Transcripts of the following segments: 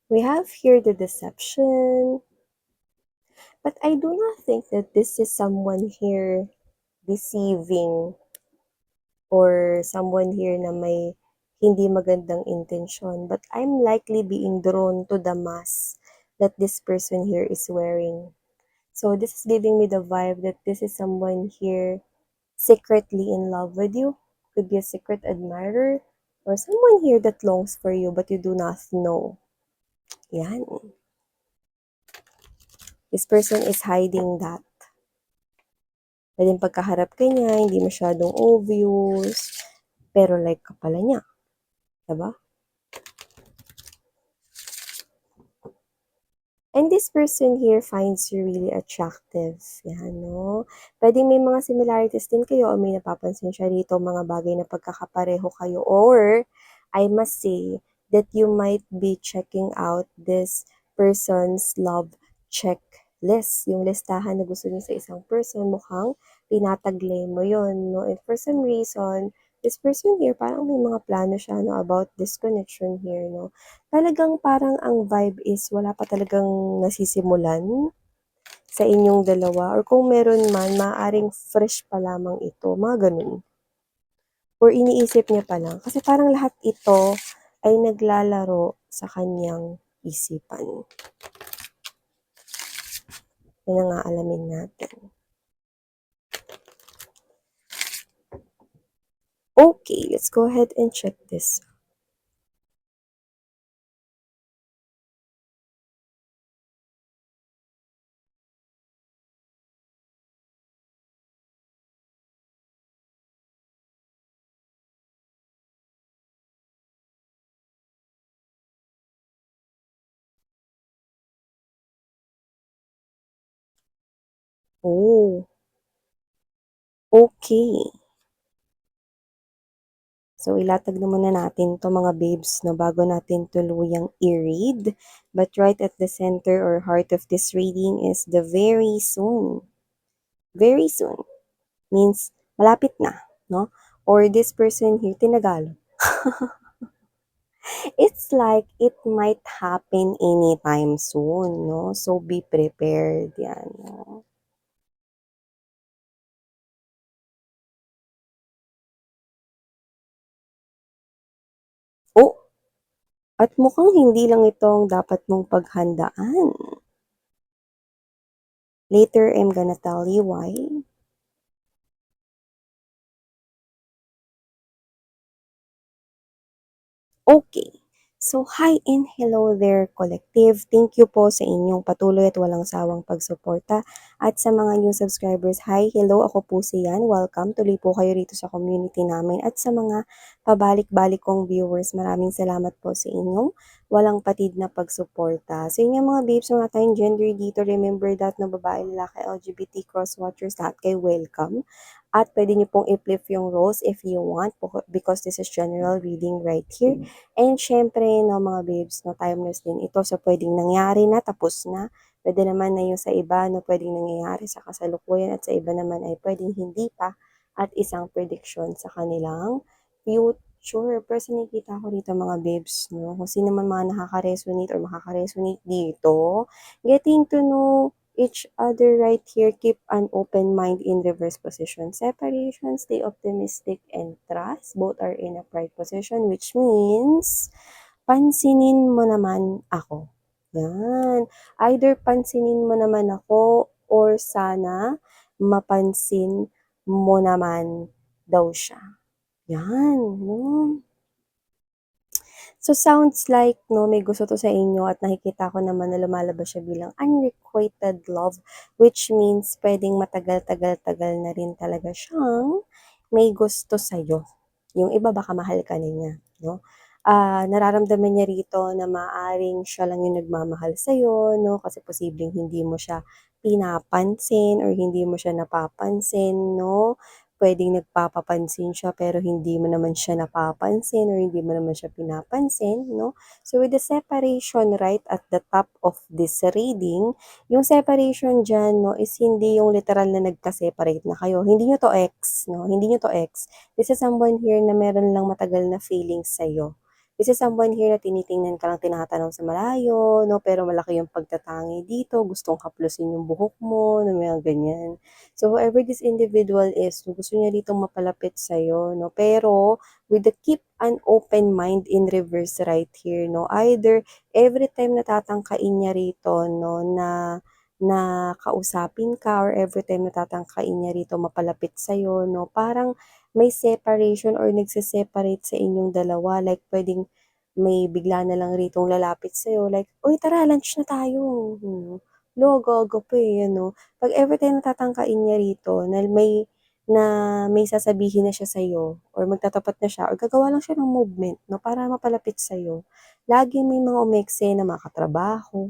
We have here the deception, but I do not think that this is someone here deceiving or someone here na may hindi magandang intensyon. But I'm likely being drawn to the mask that this person here is wearing. So this is giving me the vibe that this is someone here secretly in love with you. Could be a secret admirer or someone here that longs for you but you do not know. Yan. This person is hiding that. Pwedeng pagkaharap ka niya, hindi masyadong obvious, pero like ka pala niya. Diba? And this person here finds you really attractive. Yan, no? Pwedeng may mga similarities din kayo o may napapansin siya rito, mga bagay na pagkakapareho kayo. Or, I must say that you might be checking out this person's love checklist. Yung listahan na gusto niyo sa isang person, mukhang tinataglay mo yun, no? And for some reason, this person here, parang may mga plano siya, no, about this connection here, no? Talagang parang ang vibe is wala pa talagang nasisimulan sa inyong dalawa or kung meron man, maaaring fresh pa lamang ito, mga ganun. Or iniisip niya pa lang. Kasi parang lahat ito ay naglalaro sa kanyang isipan. Yan ang aalamin natin. Okay, let's go ahead and check this. Oh, okay. So, ilatag na muna natin to mga babes no, bago natin tuluyang i-read. But right at the center or heart of this reading is the very soon. Very soon means malapit na, no? Or this person here, tinagalog. It's like it might happen anytime soon, no? So, be prepared yan, no? Oh, at mukhang hindi lang ito ang dapat mong paghandaan. Later, I'm gonna tell you why. Okay. So, hi and hello there, collective. Thank you po sa inyong patuloy at walang sawang pagsuporta. At sa mga new subscribers, hi, hello, ako po si Yan. Welcome. Tuloy po kayo rito sa community namin. At sa mga pabalik-balik kong viewers, maraming salamat po sa inyong walang patid na pagsuporta. Sa inyong mga babes, mga tayong gender dito, remember that na babae, lalaki, LGBT, cross-watchers, lahat kayo welcome. At pwede niyo pong i-flip yung roles if you want because this is general reading right here. And syempre, no, mga babes, no, timeless din ito sa pwedeng nangyari na, tapos na. Pwede naman na yung sa iba, no, pwedeng nangyayari sa kasalukuyan at sa iba naman ay pwedeng hindi pa at isang prediction sa kanilang future. Pero nakikita ko dito mga babes, no, kung sino man mga nakaka-resonate or makaka-resonate dito, getting to know each other right here. Keep an open mind in reverse position. Separation, stay optimistic and trust. Both are in a pride position, which means pansinin mo naman ako. Yan. Either pansinin mo naman ako or sana mapansin mo naman daw siya. Yan. No? So, sounds like, no, may gusto to sa inyo at nakikita ko naman na lumalabas siya bilang unrequited love, which means pwedeng matagal-tagal-tagal na rin talaga siyang may gusto sa'yo. Yung iba baka mahal ka na niya, no? Nararamdaman niya rito na maaring siya lang yung nagmamahal sa'yo, no? Kasi posibleng hindi mo siya pinapansin or hindi mo siya napapansin, no? Pwedeng nagpapapansin siya pero hindi mo naman siya napapansin or hindi mo naman siya pinapansin, no? So, with the separation right at the top of this reading, yung separation dyan, no, is hindi yung literal na nagka-separate na kayo. Hindi nyo to ex, no? Hindi nyo to ex. This is someone here na meron lang matagal na feelings sa'yo. This is someone here na tinitingnan ka lang, tinatanong sa malayo, no? Pero malaki yung pagtatangi dito, gustong haplusin yung buhok mo, no? Mga ganyan. So, whoever this individual is, gusto niya dito mapalapit sa'yo, no? Pero, with the keep an open mind in reverse right here, no? Either, every time natatangkain niya rito, no, na kausapin ka or every time natatangkain niya rito mapalapit sa'yo, no, parang may separation or nagse-separate sa inyong dalawa. Like, pwedeng may bigla na lang ritong lalapit sa'yo, like, "Uy, tara, lunch na tayo." "Hala, aga-aga pa, eh," ano. 'Pag everytime natatangkain niya rito na may sasabihin na siya sa'yo or magtatapat na siya or gagawa lang siya ng movement, 'no, para mapalapit sa'yo, laging may mga umekse na mga katrabaho.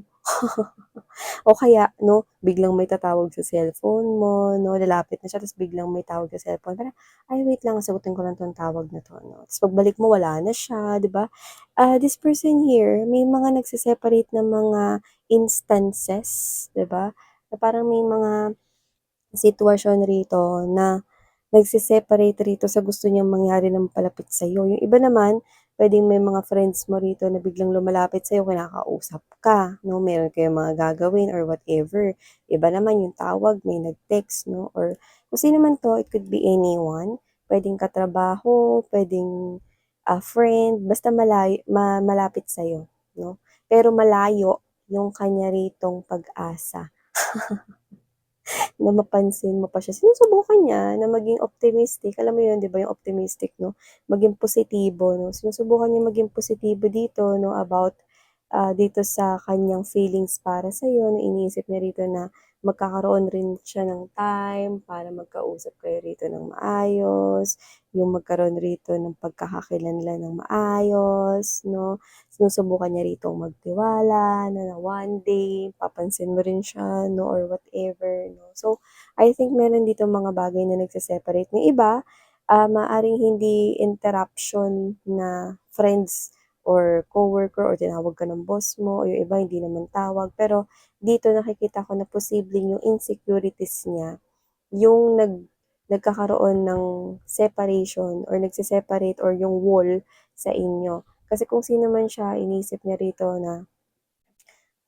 O kaya 'no, biglang may tatawag sa cellphone mo 'no, lalapit na siya ta's biglang may tawag sa cellphone, parang, "Ay wait lang, sagutin ko lang 'tong tawag na 'to," 'no. Ta's pagbalik mo wala na siya, 'di ba? This person here, may mga nagse-separate na mga instances, 'di ba, na parang may mga sitwasyon rito na nagse-separate rito sa gusto niyang mangyari na mapalapit sa'yo. Yung iba naman, puwedeng may mga friends mo rito na biglang lumalapit sa'yo, kinakausap ka 'no, meron kayong mga gagawin or whatever. Iba naman yung tawag, may nag-text 'no, or kung sino man 'to, it could be anyone. Puwedeng katrabaho, puwedeng, friend, basta malapit sa'yo 'no. Pero malayo yung kanya ritong pag-asa na mapansin mo pa siya. Sinusubukan niya na maging optimistic, alam mo 'yun, 'di ba, yung optimistic 'no, maging positibo 'no. Sinusubukan niya maging positibo dito 'no, about, dito sa kaniyang feelings para sa'yo na iniisip niya rito na magkakaroon rin siya ng time para magkausap kayo rito ng maayos, yung magkaroon rito ng pagkakakilanlan ng maayos 'no. Sinusubukan niya ritong magtiwala na one day papansin mo rin siya 'no, or whatever 'no. So, I think meron ditong mga bagay na nagse-separate. Yung iba, maaaring hindi interruption na friends or coworker or tinawag ka ng boss mo, o yung iba hindi naman tawag. Pero dito nakikita ko na posibleng yung insecurities niya yung nagkakaroon ng separation or nagse-separate or yung wall sa inyo. Kasi kung sino man siya, iniisip niya rito na,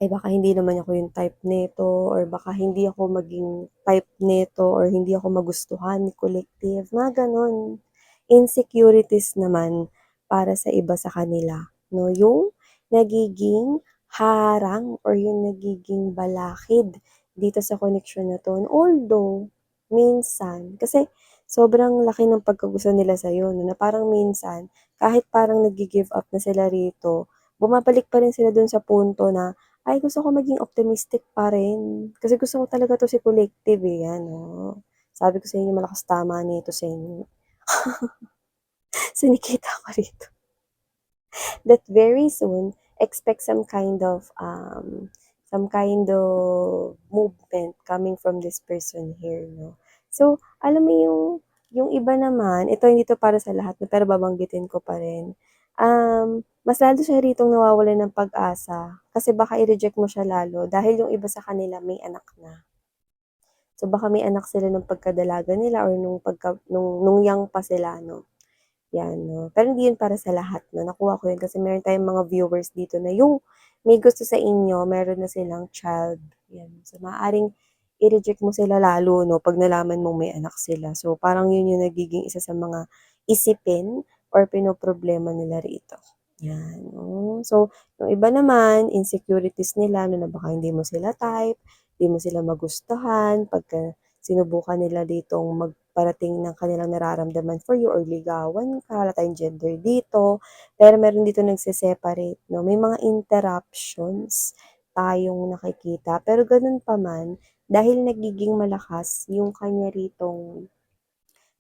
"Ay baka hindi naman ako yung type nito or baka hindi ako maging type nito or hindi ako magustuhan ni collective," mga gano'n. Insecurities naman para sa iba sa kanila 'no, yung nagiging harang or yung nagiging balakid dito sa connection na 'to. Although minsan kasi sobrang laki ng pagkagusto nila sa'yo 'no, na parang minsan kahit parang naggi-give up na sila rito, bumabalik pa rin sila dun sa punto na, "Ay gusto ko maging optimistic pa rin, kasi gusto ko talaga 'to si collective, eh." Yan, oh. Sabi ko sa inyo malakas tama nito sa inyo. So nakita ko rito that very soon, expect some kind of movement coming from this person here, 'no. So, alam mo yung iba naman, ito hindi 'to para sa lahat 'no, pero babanggitin ko pa rin. Mas lalo siya ritong nawawalan ng pag-asa kasi baka i-reject mo siya lalo dahil yung iba sa kanila may anak na. So, baka may anak sila nung pagkadalaga nila or nung young pa sila 'no. 'Yan 'no, pero hindi 'yun para sa lahat 'no, nakuha ko 'yun kasi meron tayong mga viewers dito na yung may gusto sa inyo, meron na silang child, 'yan. So, maaaring i-reject mo sila lalo 'no, 'pag nalaman mong may anak sila. So, parang 'yun yung nagiging isa sa mga isipin or pinoproblema nila rito, 'yan, oh. So, yung iba naman insecurities nila 'no, na baka hindi mo sila type, 'di mo sila magustuhan pagka sinubukan nila ditong magparating ng kanilang nararamdaman for you or ligawan ka, wala tayong gender dito, pero meron dito nagse-separate 'no, may mga interruptions tayong nakikita. Pero gano'n pa man, dahil nagiging malakas yung kanya ritong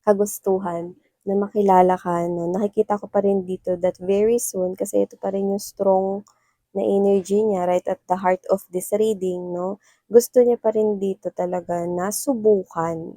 kagustuhan na makilala ka 'no, nakikita ko pa rin dito that very soon kasi ito pa rin yung strong na energy niya right at the heart of this reading 'no, gusto niya pa rin dito talaga na subukan.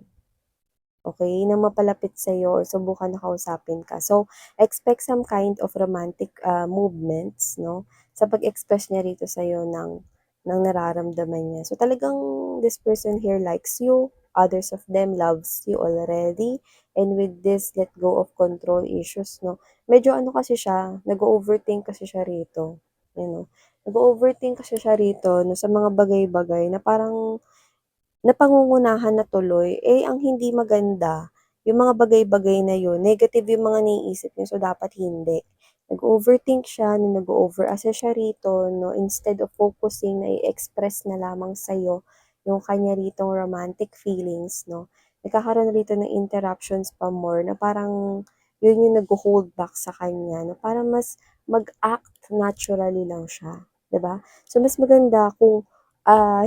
Okey, na mapalapit sa'yo or subukan na kausapin ka. So, expect some kind of romantic, movements 'no, sa pag-express niya rito sa'yo ng nararamdaman niya. So, talagang this person here likes you, others of them loves you already, and with this let go of control issues, 'no. Medyo ano kasi siya, nag-o-overthink kasi siya rito, you know. Nag-o-overthink kasi siya rito 'no, sa mga bagay-bagay na parang napangungunahan na tuloy, eh, ang hindi maganda, yung mga bagay-bagay na yun, negative yung mga naiisip niya, so dapat hindi. Nag-overthink siya, nag-o-overassess siya rito 'no, instead of focusing na i-express na lamang sa'yo yung kanya ritong romantic feelings 'no, nagkakaroon rito ng interruptions pa more na parang yun yung nagho-hold back sa kanya na para mas mag-act naturally lang siya, 'di ba? So mas maganda kung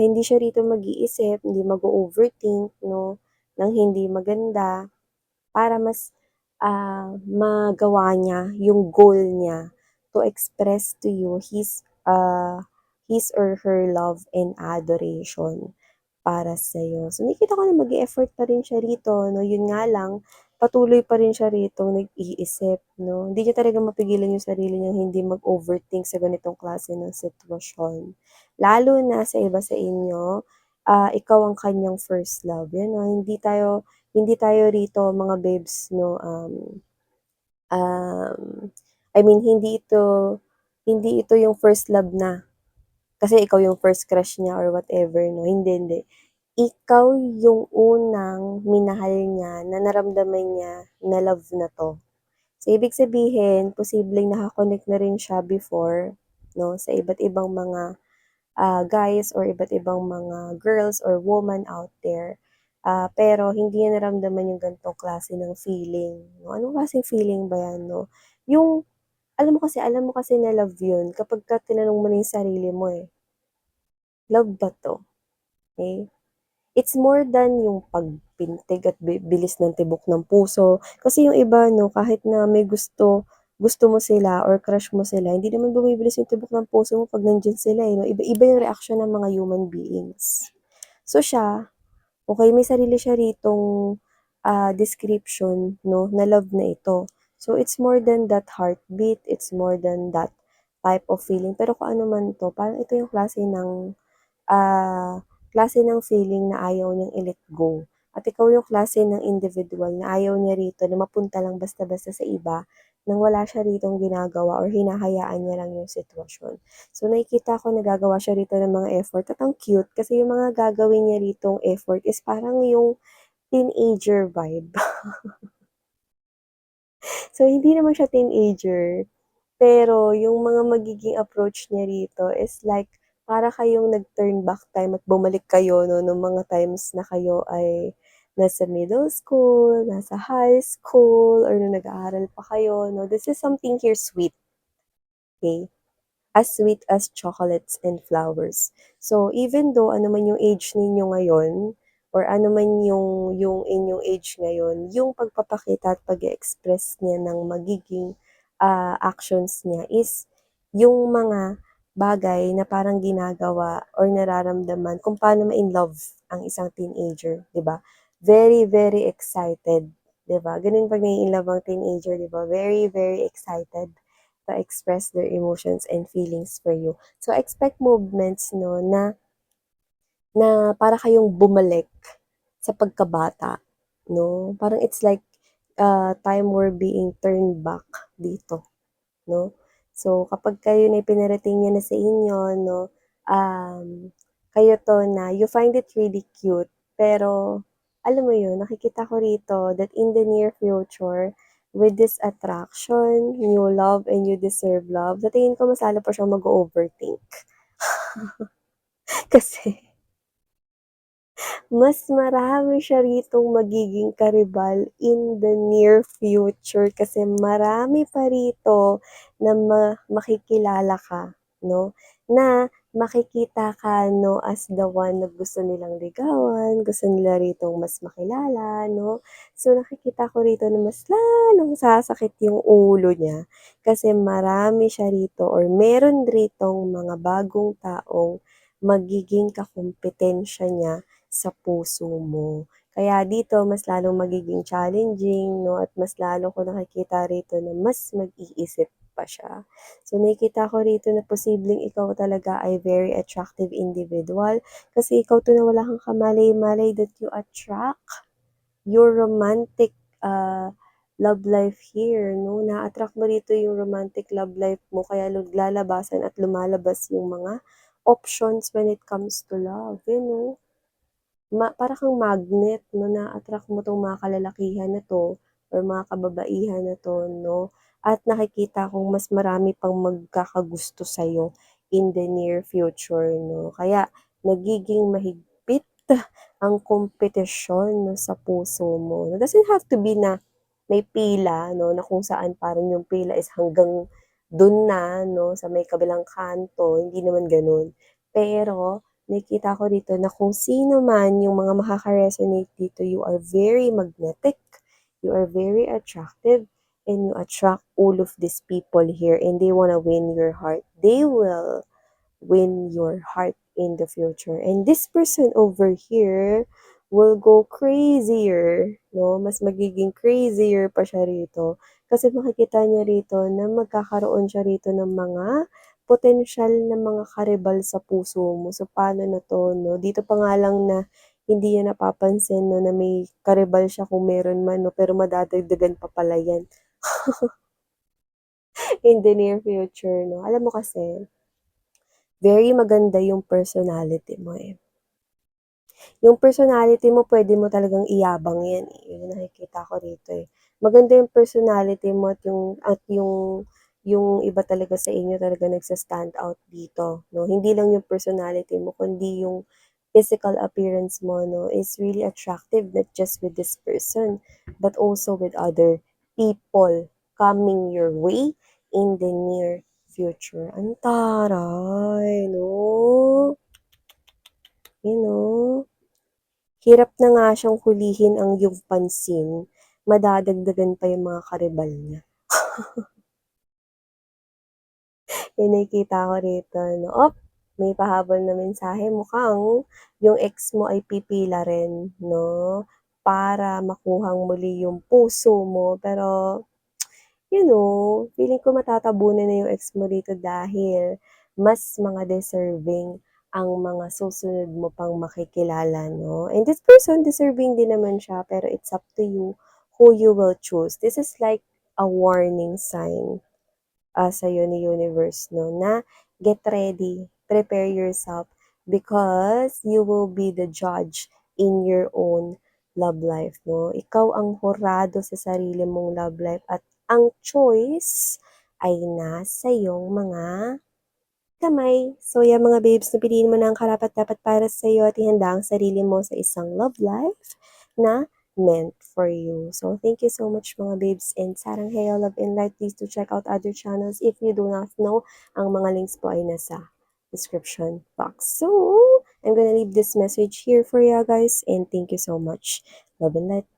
hindi siya rito mag-iisip, hindi mag-o-overthink 'no, ng hindi maganda para mas, magawa niya yung goal niya to express to you his or her love and adoration para sa'yo. So, nakikita ko na mag-e-effort pa rin siya rito 'no, yun nga lang patuloy pa rin siya ritong nag-iisip 'no. Hindi niya talaga mapigilan yung sarili niyang hindi mag-overthink sa ganitong klase ng sitwasyon. Lalo na sa iba sa inyo, ikaw ang kanyang first love, 'yan 'no, hindi tayo rito mga babes 'no, I mean hindi ito yung first love na kasi ikaw yung first crush niya or whatever 'no, hindi, hindi. Ikaw yung unang minahal niya na naramdaman niya na love na 'to. So, ibig sabihin posibleng naka-connect na rin siya before 'no, sa iba't ibang mga, guys or iba't ibang mga girls or woman out there. Pero hindi niya naramdaman yung ganitong klase ng feeling 'no. Anong klaseng feeling ba 'yan 'no? Yung alam mo kasi na love yun kapagka tinanong mo na yung sarili mo, eh, "Love ba 'to?" Okay? It's more than yung pagpintig at bilis ng tibok ng puso. Kasi yung iba 'no, kahit na may gusto gusto mo sila or crush mo sila, hindi naman bumibilis yung tibok ng puso mo 'pag nandiyan sila, eh, 'no. Iba-iba yung reaksyon ng mga human beings. So siya, okey may sarili siya ritong, description 'no, na love na ito. So it's more than that heartbeat, it's more than that type of feeling. Pero kung ano man 'to, parang ito yung klase ng feeling na ayaw niyang i-let go. At ikaw yung klase ng individual na ayaw niya rito na mapunta lang basta-basta sa iba nang wala siya ritong ginagawa or hinahayaan niya lang yung sitwasyon. So, nakikita ko nagagawa siya rito ng mga effort at ang cute kasi yung mga gagawin niya ritong effort is parang yung teenager vibe. So, hindi naman siya teenager, pero yung mga magiging approach niya rito is like para kayong nag-turn back time at bumalik kayo 'no, nung mga times na kayo ay nasa middle school, nasa high school, or nung nag-aaral pa kayo 'no. This is something here sweet, okay? As sweet as chocolates and flowers. So, even though ano man yung age ninyo ngayon or ano man yung inyong age ngayon, yung pagpapakita at pag-e-express niya ng magiging, actions niya is yung mga bagay na parang ginagawa or nararamdaman kung paano ma-inlove ang isang teenager, 'di ba? Very, very excited, 'di ba? Gano'n 'pag nai-inlove ang teenager, 'di ba? Very, very excited to express their emotions and feelings for you. So, expect movements 'no, na na para kayong bumalik sa pagkabata 'no. Parang it's like, time we're being turned back dito 'no. So, kapag kayo na ipinarating niya na sa inyo 'no, kayo 'to na you find it really cute, pero alam mo yun, nakikita ko rito that in the near future, with this attraction, new love, and you deserve love, sa tingin ko mas lalo pa siyang mag-o-overthink. Kasi mas marami siya ritong magiging karibal in the near future kasi marami pa rito na makikilala ka 'no, na makikita ka 'no as the one na gusto nilang ligawan, gusto nila ritong mas makilala 'no. So, nakikita ko rito na mas lalong sasakit yung ulo niya kasi marami siya rito or meron ritong mga bagong taong magiging kakumpitensya niya sa puso mo. Kaya dito mas lalong magiging challenging 'no, at mas lalo ko nakikita rito na mas mag-iisip pa siya. So, nakikita ko rito na posibleng ikaw talaga ay very attractive individual kasi ikaw 'to na wala kang kamalay-malay that you attract your romantic, love life here, no? Na-attract mo rito yung romantic love life mo, kaya lalabasan at lumalabas yung mga options when it comes to love, no? Para kang magnet, no, na-attract mo 'tong mga kalalakihan na 'to or mga kababaihan na 'to, no, at nakikita kong mas marami pang magkakagusto sa'yo in the near future, no. Kaya nagiging mahigpit ang kompetisyon, no, sa puso mo. It doesn't have to be na may pila, no, na kung saan parang yung pila is hanggang dun na, no, sa may kabilang kanto, hindi naman gano'n. Pero nakikita ko dito na kung sino man yung mga makaka-resonate dito, you are very magnetic, you are very attractive, and you attract all of these people here and they wanna win your heart. They will win your heart in the future. And this person over here will go crazier, no? Mas magiging crazier pa siya rito. Kasi makikita niya rito na magkakaroon siya rito ng mga potensyal na mga karibal sa puso mo. So, paano na to, no? Dito pa nga lang na hindi niya napapansin, no, na may karibal siya kung meron man, no? Pero madadagdagan pa pala yan in the near future, no? Alam mo kasi, very maganda yung personality mo, eh. Yung personality mo puwede mo talagang iyabang 'yan, eh, yun yung nakikita ko rito, eh. Maganda yung personality mo at yung iba talaga sa inyo talaga nagsa-stand out dito, 'no. Hindi lang yung personality mo kundi yung physical appearance mo, 'no, is really attractive not just with this person, but also with other people coming your way in the near future. Ang taray 'no, you know. Hirap na nga siyang hulihin ang iyong pansin, madadagdagan pa yung mga karibal niya. Yung nakikita ko rito 'no, may pahabol na mensahe mukhang yung ex mo ay pipila rin 'no, para makuhang muli yung puso mo. Pero feeling ko matatabunan na yung ex mo dito dahil mas mga deserving ang mga susunod mo pang makikilala 'no. And this person deserving din naman siya pero it's up to you who you will choose. This is like a warning sign, sa'yo ni universe 'no, na get ready, prepare yourself because you will be the judge in your own love life 'no. Ikaw ang hurado sa sarili mong love life at ang choice ay nasa iyong mga kamay. So yan mga babes, napiliin mo na ang karapat-dapat para sa'yo at ihanda ang sarili mo sa isang love life na meant for you. So thank you so much mga babes and Sarang Heyo Love and Light. Please to check out other channels if you do not know. Ang mga links po ay nasa description box. So, I'm gonna leave this message here for you guys and thank you so much. Love and light.